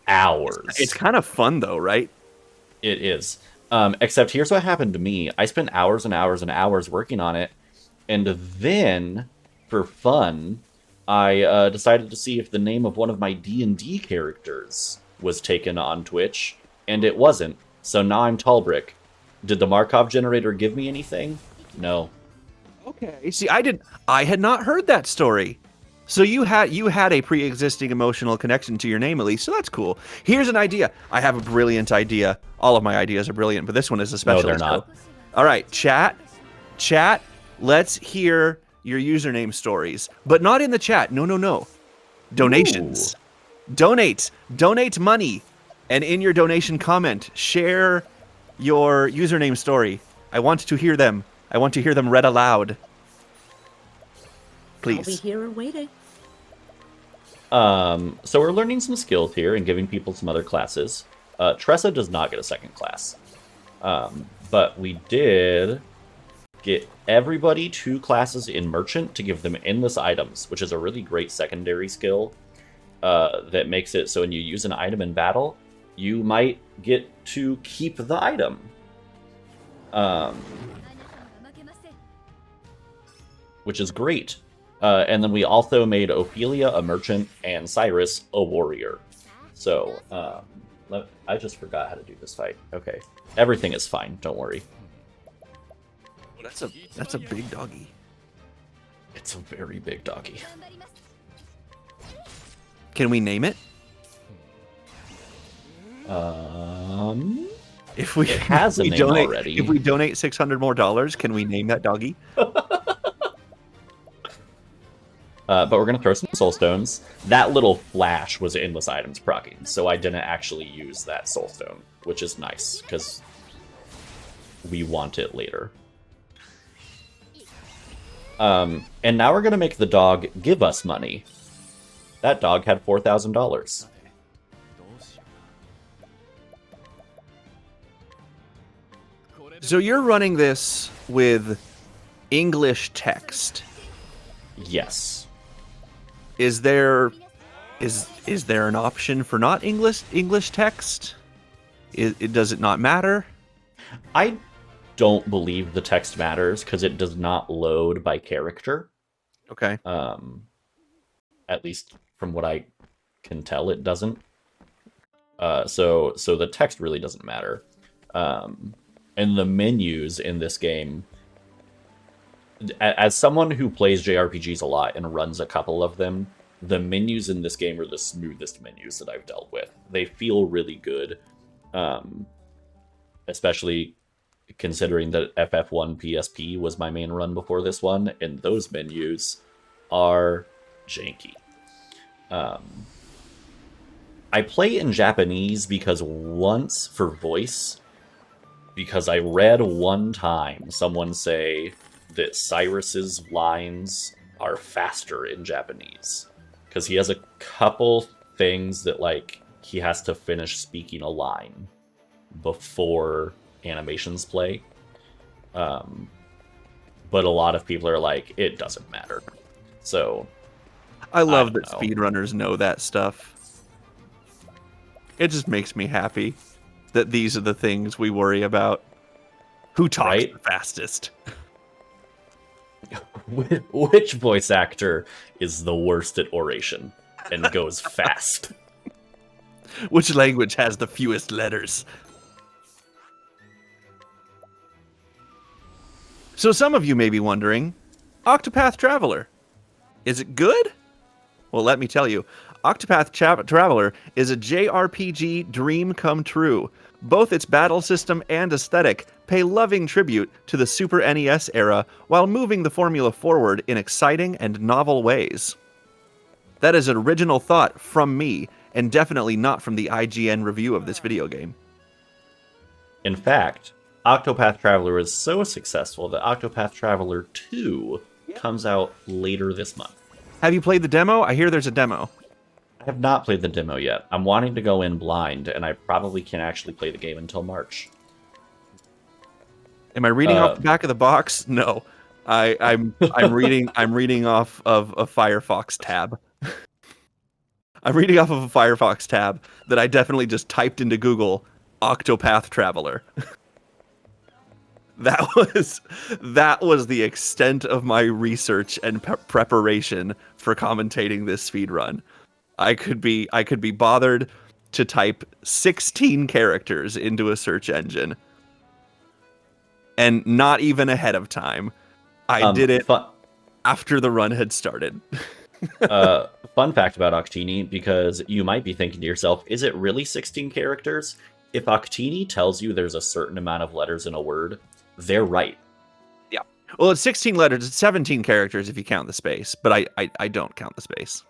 Hours. It's kind of fun, though, right? It is. Except here's what happened to me. I spent hours and hours and hours working on it. And then, for fun, I decided to see if the name of one of my D&D characters was taken on Twitch. And it wasn't. So now I'm Talbrik. Did the Markov generator give me anything? No. Okay. See, I had not heard that story. So you had a pre-existing emotional connection to your name, at least. So that's cool. Here's an idea. I have a brilliant idea. All of my ideas are brilliant, but this one is especially. No, they're not. All right, chat. Let's hear your username stories, but not in the chat. No. Donations. Ooh. Donate money, and in your donation comment, share your username story. I want to hear them. I want to hear them read aloud. I'll be Please. here waiting. So we're learning some skills here and giving people some other classes. Tressa does not get a second class. But we did get everybody 2 classes in Merchant to give them endless items, which is a really great secondary skill that makes it so when you use an item in battle, you might get to keep the item. Which is great. And then we also made Ophelia a merchant and Cyrus a warrior. So, I just forgot how to do this fight. Okay. Everything is fine, don't worry. That's a big doggy. It's a very big doggy. Can we name it? If we It has a name already. If we donate $600 more, can we name that doggy? But we're gonna throw some soul stones. That little flash was endless items proccing, so I didn't actually use that soul stone, which is nice because we want it later. And now we're gonna make the dog give us money. That dog had $4,000. So you're running this with English text. Yes. Is there an option for not English text? Does it not matter? I don't believe the text matters because it does not load by character. Okay. At least from what I can tell, it doesn't. So the text really doesn't matter. And the menus in this game, as someone who plays JRPGs a lot and runs a couple of them, the menus in this game are the smoothest menus that I've dealt with. They feel really good, especially considering that FF1 PSP was my main run before this one, and those menus are janky. I play in Japanese because I read one time someone say that Cyrus's lines are faster in Japanese because he has a couple things that like he has to finish speaking a line before animations play. But a lot of people are like, it doesn't matter. So I love that speedrunners know that stuff. It just makes me happy that these are the things we worry about. Who talks the fastest? Which voice actor is the worst at oration and goes fast? Which language has the fewest letters? So some of you may be wondering, Octopath Traveler, is it good? Well, let me tell you, Octopath Traveler is a JRPG dream come true. Both its battle system and aesthetic pay loving tribute to the Super NES era while moving the formula forward in exciting and novel ways. That is an original thought from me, and definitely not from the IGN review of this video game. In fact, Octopath Traveler is so successful that Octopath Traveler 2 comes out later this month. Have you played the demo? I hear there's a demo. I have not played the demo yet. I'm wanting to go in blind, and I probably can't actually play the game until March. Am I reading off the back of the box? No. I'm reading off of a Firefox tab. I'm reading off of a Firefox tab that I definitely just typed into Google Octopath Traveler. That was the extent of my research and preparation for commentating this speedrun. I could be bothered to type 16 characters into a search engine, and not even ahead of time. I did it after the run had started. Fun fact about Octini, because you might be thinking to yourself, is it really 16 characters? If Octini tells you there's a certain amount of letters in a word, they're right. Yeah. Well, it's 16 letters. It's 17 characters if you count the space, but I don't count the space.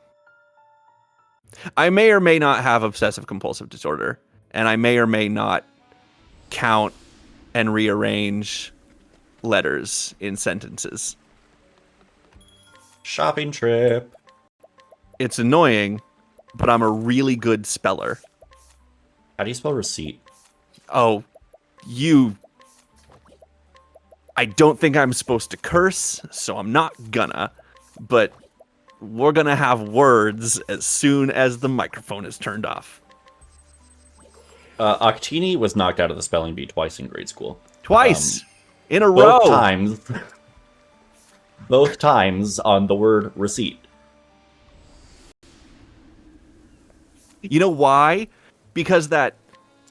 I may or may not have obsessive compulsive disorder, and I may or may not count and rearrange letters in sentences. Shopping trip. It's annoying, but I'm a really good speller. How do you spell receipt? Oh, I don't think I'm supposed to curse, so I'm not gonna. But we're gonna have words as soon as the microphone is turned off. Octini was knocked out of the spelling bee twice in grade school. Twice in a row. Both times on the word receipt. You know why? Because that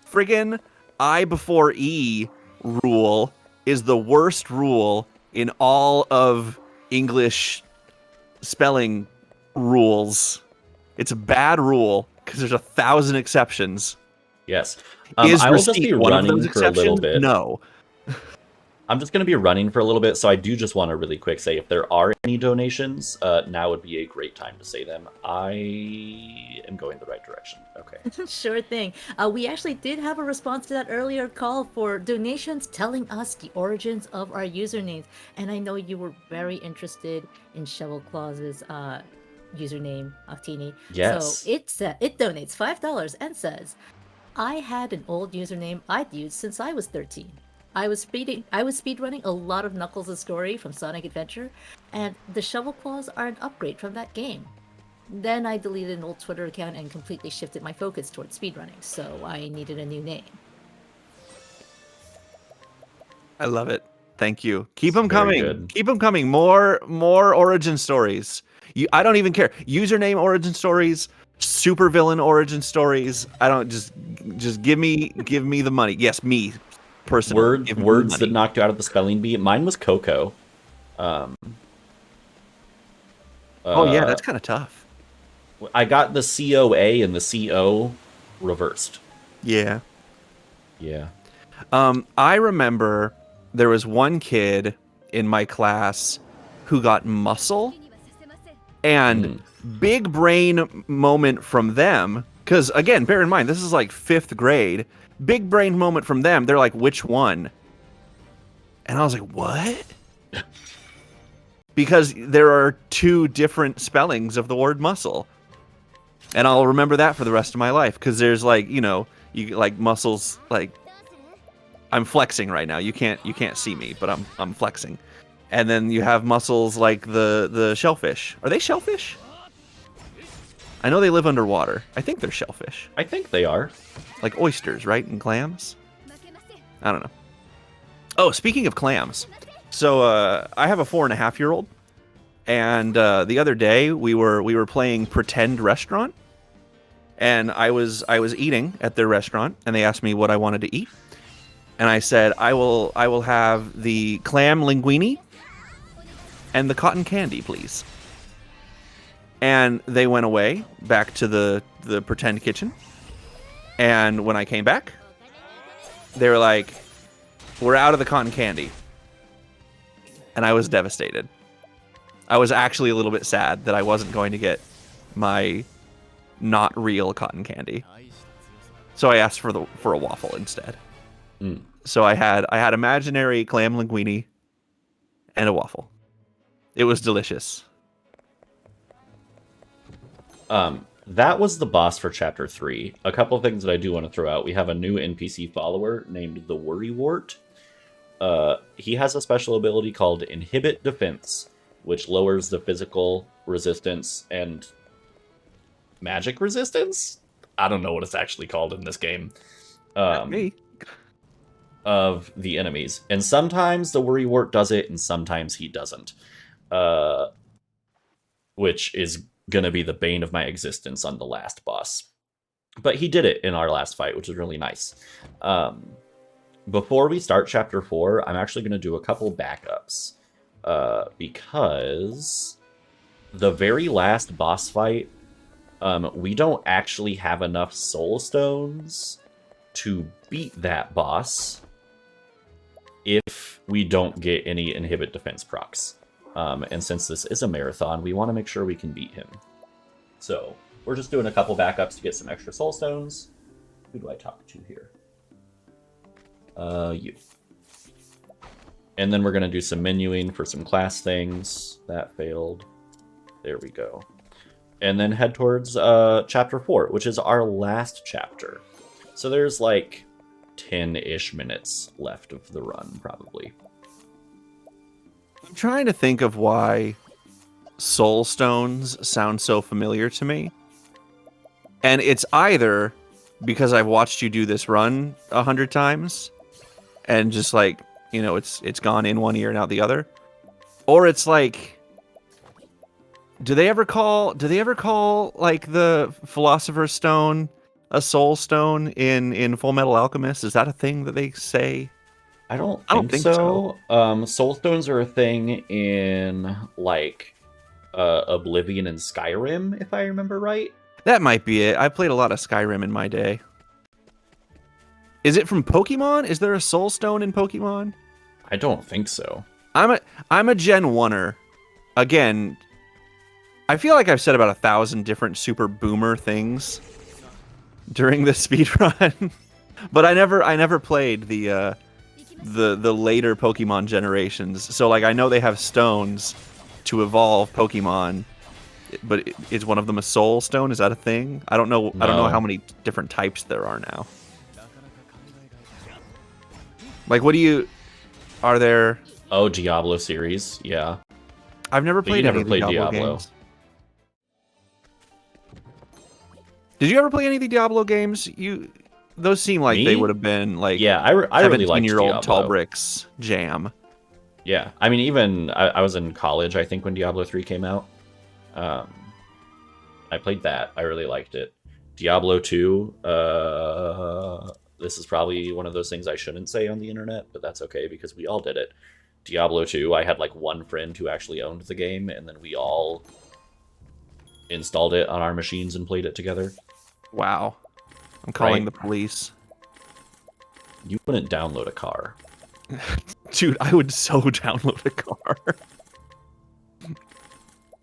friggin' I before E rule is the worst rule in all of English spelling rules. It's a bad rule because there's 1,000 exceptions. Yes. Is I will just be receipt one of running those for a little exceptions? bit. No. I'm just going to be running for a little bit, so I do just want to really quick say if there are any donations, now would be a great time to say them. I am going the right direction. Okay. Sure thing. We actually did have a response to that earlier call for donations telling us the origins of our usernames. And I know you were very interested in Shovel Claus's username, Octini. Yes. So it donates $5 and says, I had an old username I'd used since I was 13. I was speedrunning a lot of Knuckles' story from Sonic Adventure, and the Shovel Claws are an upgrade from that game. Then I deleted an old Twitter account and completely shifted my focus towards speedrunning, so I needed a new name. I love it. Thank you. Keep them Very coming. good. Keep them coming. More origin stories. I don't even care. Username origin stories, supervillain origin stories. I don't just give me the money. Yes, me personally. Words that knocked you out of the spelling bee. Mine was Coco. Oh yeah, that's kind of tough. I got the COA and the CO reversed. Yeah. Yeah. I remember there was one kid in my class who got muscle, and big brain moment from them. Because again, bear in mind, this is like 5th grade. Big brain moment from them. They're like, which one? And I was like, what? Because there are 2 different spellings of the word muscle. And I'll remember that for the rest of my life. Because there's like, you like muscles, like, I'm flexing right now. You can't see me, but I'm flexing. And then you have muscles like the shellfish. Are they shellfish? I know they live underwater. I think they're shellfish. I think they are. Like oysters, right? And clams? I don't know. Oh, speaking of clams. So I have a 4.5-year-old. And the other day we were playing Pretend Restaurant. And I was eating at their restaurant, and they asked me what I wanted to eat. And I said, I will have the clam linguine and the cotton candy, please. And they went away back to the pretend kitchen. And when I came back, they were like, we're out of the cotton candy. And I was devastated. I was actually a little bit sad that I wasn't going to get my not real cotton candy. So I asked for a waffle instead. So I had imaginary clam linguine and a waffle. It was delicious. That was the boss for Chapter 3. A couple of things that I do want to throw out. We have a new NPC follower named the Worrywart. He has a special ability called Inhibit Defense, which lowers the physical resistance and magic resistance? I don't know what it's actually called in this game. Me. Of the enemies. And sometimes the Worrywart does it, and sometimes he doesn't. Which is gonna be the bane of my existence on the last boss. But he did it in our last fight, which is really nice. Before we start Chapter 4, I'm actually gonna do a couple backups. Because the very last boss fight, we don't actually have enough soul stones to beat that boss if we don't get any inhibit defense procs. And since this is a marathon, we want to make sure we can beat him. So we're just doing a couple backups to get some extra soul stones. Who do I talk to here? You. And then we're going to do some menuing for some class things. That failed. There we go. And then head towards chapter 4, which is our last chapter. So there's like 10-ish minutes left of the run, probably. I'm trying to think of why soul stones sound so familiar to me. And it's either because I've watched you do this run 100 times and just like, you know, it's gone in one ear and out the other. Or it's like, do they ever call like the Philosopher's Stone a soul stone in Full Metal Alchemist? Is that a thing that they say? I don't think so. Soul stones are a thing in like Oblivion and Skyrim, if I remember right. That might be it. I played a lot of Skyrim in my day. Is it from Pokemon? Is there a soul stone in Pokemon? I don't think so. I'm a Gen 1er. Again, I feel like I've said about 1,000 different super boomer things during the speedrun. But I never played the later Pokemon generations. So like I know they have stones to evolve Pokemon, but is one of them a soul stone? Is that a thing? I don't know. No. I don't know how many different types there are now. Like are there? Oh, Diablo series, yeah. I've never But you played never any of the played Diablo Diablo. games. Did you ever play any of the Diablo games? Those seem like they Me? would have been like Yeah, I really liked 17-year-old Diablo. Talbrik's jam. Yeah, I mean, even I was in college, I think, when Diablo 3 came out. I played that. I really liked it. Diablo 2, this is probably one of those things I shouldn't say on the internet, but that's okay because we all did it. Diablo 2, I had like one friend who actually owned the game, and then we all installed it on our machines and played it together. Wow. I'm calling Right. the police. You wouldn't download a car. Dude, I would so download a car.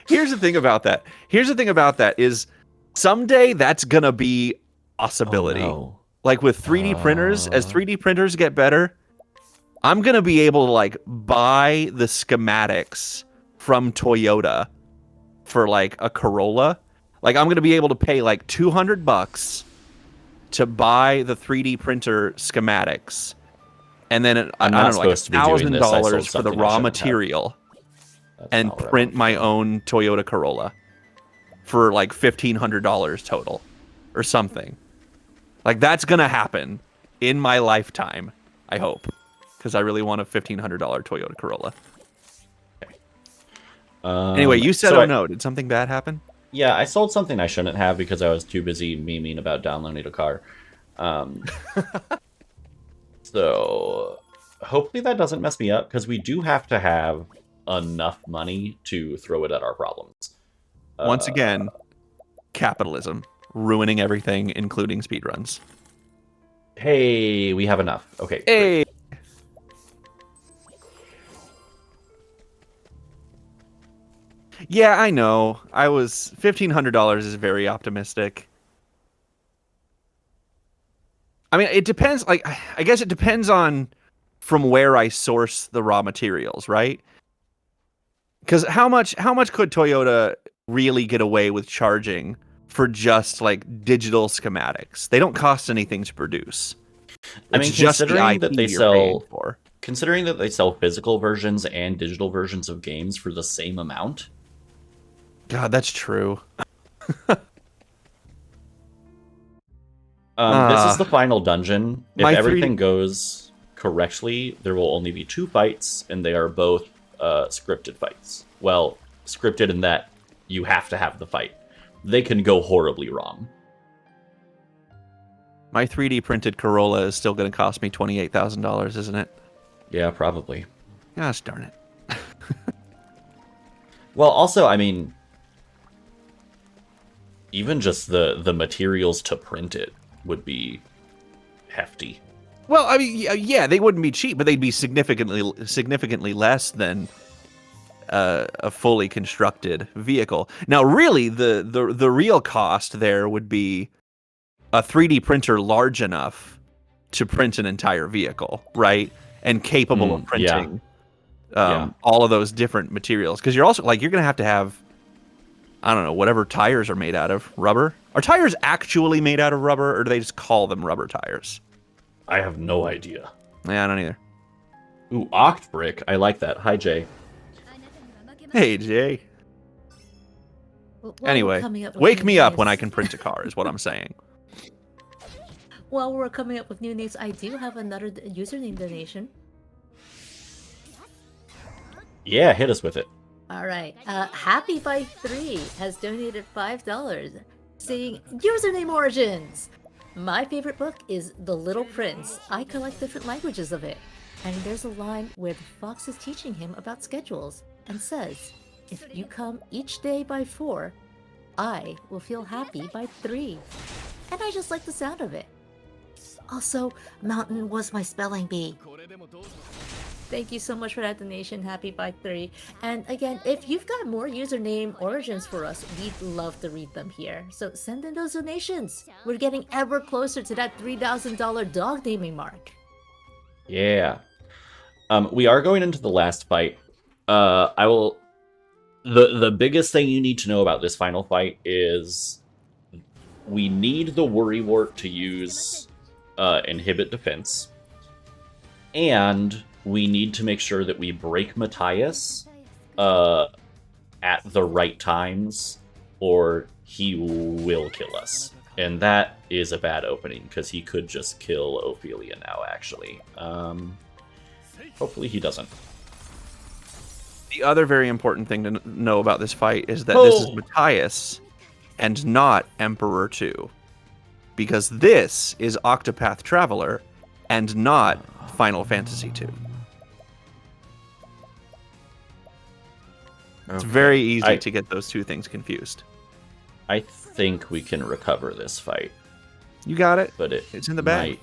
Here's the thing about that is someday that's gonna be a possibility. Oh, no. Like with 3D printers, as 3D printers get better, I'm gonna be able to like buy the schematics from Toyota for like a Corolla. Like I'm gonna be able to pay like $200 to buy the 3D printer schematics, and then I don't know, like $1,000 for the raw material, and print my own Toyota Corolla for like $1,500 total, or something. Like that's gonna happen in my lifetime, I hope, because I really want a $1,500 Toyota Corolla. Anyway, you said, so no. Did something bad happen? Yeah, I sold something I shouldn't have because I was too busy memeing about downloading a car. So hopefully that doesn't mess me up, because we do have to have enough money to throw it at our problems. Once again, capitalism ruining everything, including speedruns. Hey, we have enough. Okay. Hey. Great. Yeah, I know. $1,500 is very optimistic. I mean, it depends. Like, I guess it depends on from where I source the raw materials, right? Because how much could Toyota really get away with charging for just like digital schematics? They don't cost anything to produce. I mean, It's just the considering IP that they you're paying sell, for. considering that they sell physical versions and digital versions of games for the same amount. God, that's true. This is the final dungeon. If my everything goes correctly, there will only be 2 fights, and they are both scripted fights. Well, scripted in that you have to have the fight. They can go horribly wrong. My 3D printed Corolla is still going to cost me $28,000, isn't it? Yeah, probably. Gosh darn it. Well, also, I mean, even just the materials to print it would be hefty. Well, I mean, yeah, they wouldn't be cheap, but they'd be significantly less than a fully constructed vehicle. Now, really, the real cost there would be a 3D printer large enough to print an entire vehicle, right? And capable of printing all of those different materials. Because you're also like you're gonna have I don't know, whatever tires are made out of. Rubber? Are tires actually made out of rubber, or do they just call them rubber tires? I have no idea. Yeah, I don't either. Ooh, Octobrick. I like that. Hi, Jay. Hey, Jay. While we're Anyway, coming up with wake new me up names- when I can print a car, is what I'm saying. While we're coming up with new names, I do have another username donation. Yeah, hit us with it. All right. Happy by 3 has donated $5, saying username origins. My favorite book is The Little Prince. I collect different languages of it. And there's a line where the fox is teaching him about schedules and says, if you come each day by 4, I will feel happy by 3. And I just like the sound of it. Also, mountain was my spelling bee. Thank you so much for that donation, Happy by 3. And again, if you've got more username origins for us, we'd love to read them here. So send in those donations. We're getting ever closer to that $3,000 dog naming mark. Yeah. We are going into the last fight. I will. The biggest thing you need to know about this final fight is we need the Worrywart to use inhibit defense, and we need to make sure that we break Matthias at the right times, or he will kill us. And that is a bad opening, because he could just kill Ophelia now, actually. Hopefully he doesn't. The other very important thing to know about this fight is that this is Matthias and not Emperor 2. Because this is Octopath Traveler and not Final Fantasy 2. It's very easy to get those two things confused. I think we can recover this fight. You got it. But it's in the bag. Might...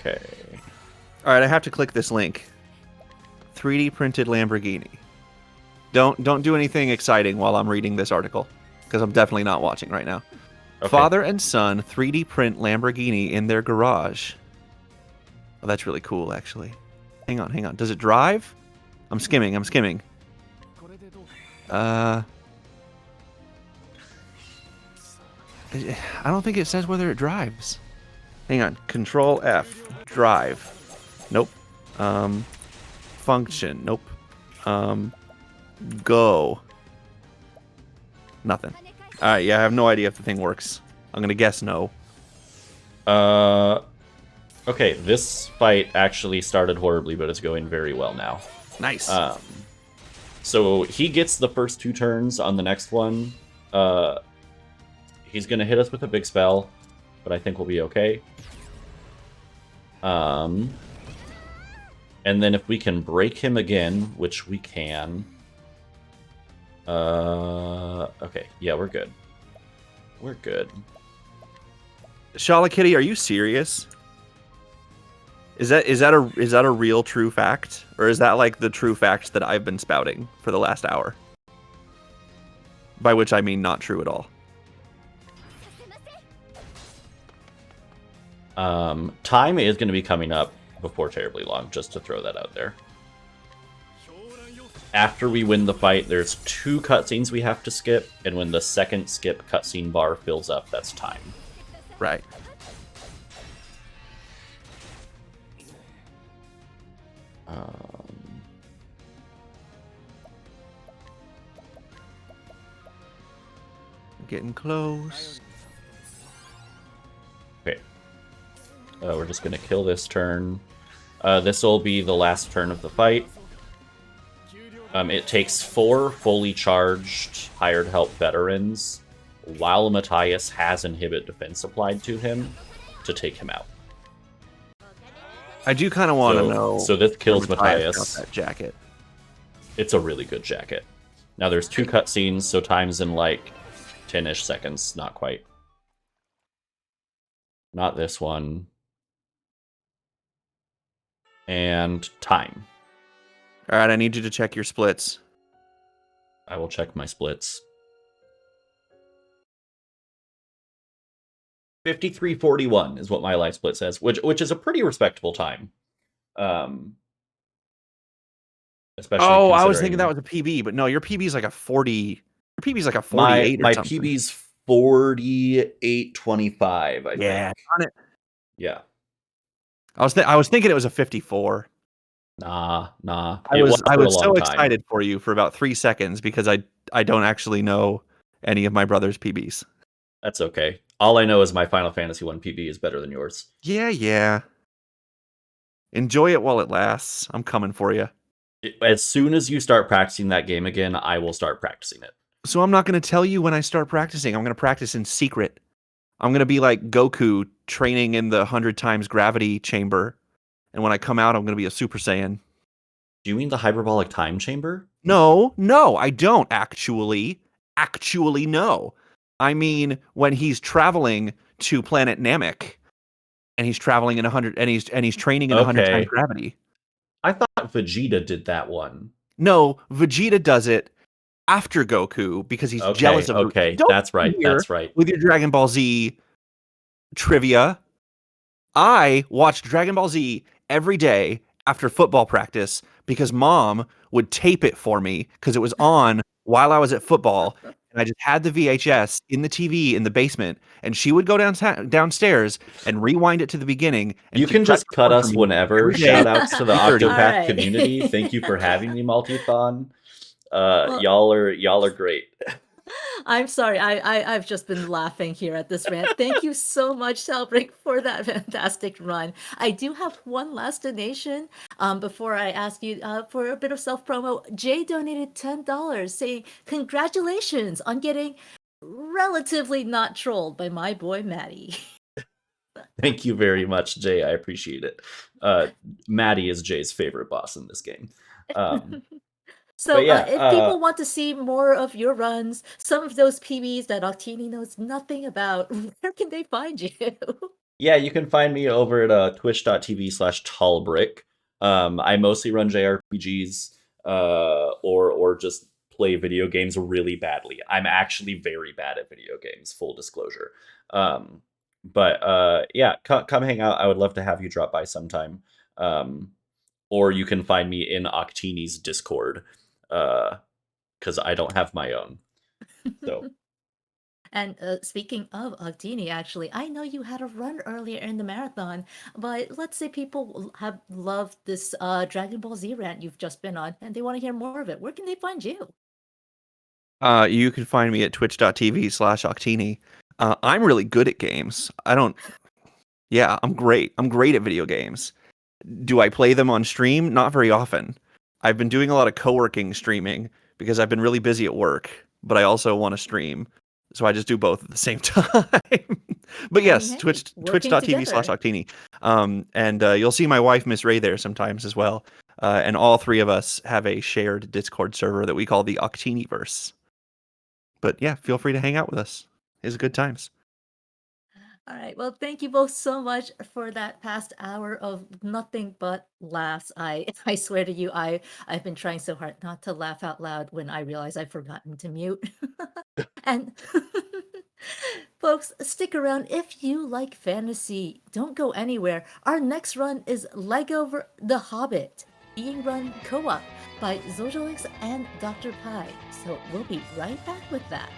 Okay. All right, I have to click this link. 3D printed Lamborghini. Don't do anything exciting while I'm reading this article, because I'm definitely not watching right now. Okay. Father and son 3D print Lamborghini in their garage. Oh, that's really cool, actually. Hang on. Does it drive? I'm skimming. I don't think it says whether it drives. Hang on. Control F. Drive. Nope. Function. Nope. Go. Nothing. Alright, yeah, I have no idea if the thing works. I'm gonna guess no. Okay, this fight actually started horribly, but it's going very well now. Nice. So he gets the first 2 turns on the next one. He's gonna hit us with a big spell, but I think we'll be okay. And then if we can break him again, which we can. Okay, yeah, we're good. We're good. Shala Kitty, are you serious? Is that a real true fact, or is that like the true fact that I've been spouting for the last hour? By which I mean not true at all. Time is going to be coming up before terribly long, just to throw that out there. After we win the fight, there's 2 cutscenes we have to skip, and when the second skip cutscene bar fills up, that's time. Right. Getting close. Okay. We're just going to kill this turn. This will be the last turn of the fight. It takes 4 fully charged hired help veterans, while Matthias has inhibit defense applied to him, to take him out. I do kind of want to know. So this kills Matthias. Got that jacket. It's a really good jacket. Now there's 2 cutscenes, so time's in like 10-ish seconds. Not quite. Not this one. And time. All right, I need you to check your splits. I will check my splits. 53:41 is what my life split says, which is a pretty respectable time. especially Oh, I was thinking that considering was a PB, but no, your PB is like a 40. Your PB is like a my 48 or something. PB's 48.25, I Yeah, think. darn it. Yeah. I was thinking it was a 54. Nah. I It was was for a so long time. excited for you for about 3 seconds because I don't actually know any of my brother's PBs. That's okay. All I know is my Final Fantasy 1 PB is better than yours. Yeah. Enjoy it while it lasts. I'm coming for you. As soon as you start practicing that game again, I will start practicing it. So I'm not going to tell you when I start practicing. I'm going to practice in secret. I'm going to be like Goku training in the 100 times gravity chamber. And when I come out, I'm going to be a Super Saiyan. Do you mean the hyperbolic time chamber? No, I don't actually. Actually, no. I mean, when he's traveling to planet Namek and he's traveling in 100 and he's training in 100 times Okay. gravity. I thought Vegeta did that one. No, Vegeta does it after Goku because he's jealous of Okay, Don't that's right. here That's right. with your Dragon Ball Z trivia. I watched Dragon Ball Z every day after football practice because mom would tape it for me because it was on while I was at football. And I just had the VHS in the TV in the basement, and she would go downstairs and rewind it to the beginning. And You keep can just pressing cut on us for me whenever. every day Shout outs to the 3:30. Octopath All right. community. Thank you for having me, Multithon. Well- Y'all are great. I'm sorry. I've just been laughing here at this rant. Thank you so much, Talbrik, for that fantastic run. I do have one last donation. Before I ask you for a bit of self promo, Jay donated $10, saying congratulations on getting relatively not trolled by my boy Maddie. Thank you very much, Jay. I appreciate it. Maddie is Jay's favorite boss in this game. So, But yeah, if people want to see more of your runs, some of those PBs that Octini knows nothing about, where can they find you? yeah, you can find me over at twitch.tv/Talbrik. I mostly run JRPGs or just play video games really badly. I'm actually very bad at video games, full disclosure. But yeah, come hang out. I would love to have you drop by sometime. Or you can find me in Octini's Discord, because I don't have my own. So And speaking of Octini, actually, I know you had a run earlier in the marathon, but let's say people have loved this Dragon Ball Z rant you've just been on, and they want to hear more of it. Where can they find you? You can find me at twitch.tv/Octini. I'm really good at games. Yeah, I'm great. I'm great at video games. Do I play them on stream? Not very often. I've been doing a lot of co-working streaming because I've been really busy at work, but I also want to stream. So I just do both at the same time. But yes, Hey, twitch.tv/Octini. And you'll see my wife, Miss Ray, there sometimes as well. And all three of us have a shared Discord server that we call the Octiniverse. But yeah, feel free to hang out with us. It's good times. All right. Well, thank you both so much for that past hour of nothing but laughs. I swear to you, I've been trying so hard not to laugh out loud when I realize I've forgotten to mute. And folks, stick around if you like fantasy. Don't go anywhere. Our next run is Lego The Hobbit, being run co-op by Zojolix and Dr. Pie. So we'll be right back with that.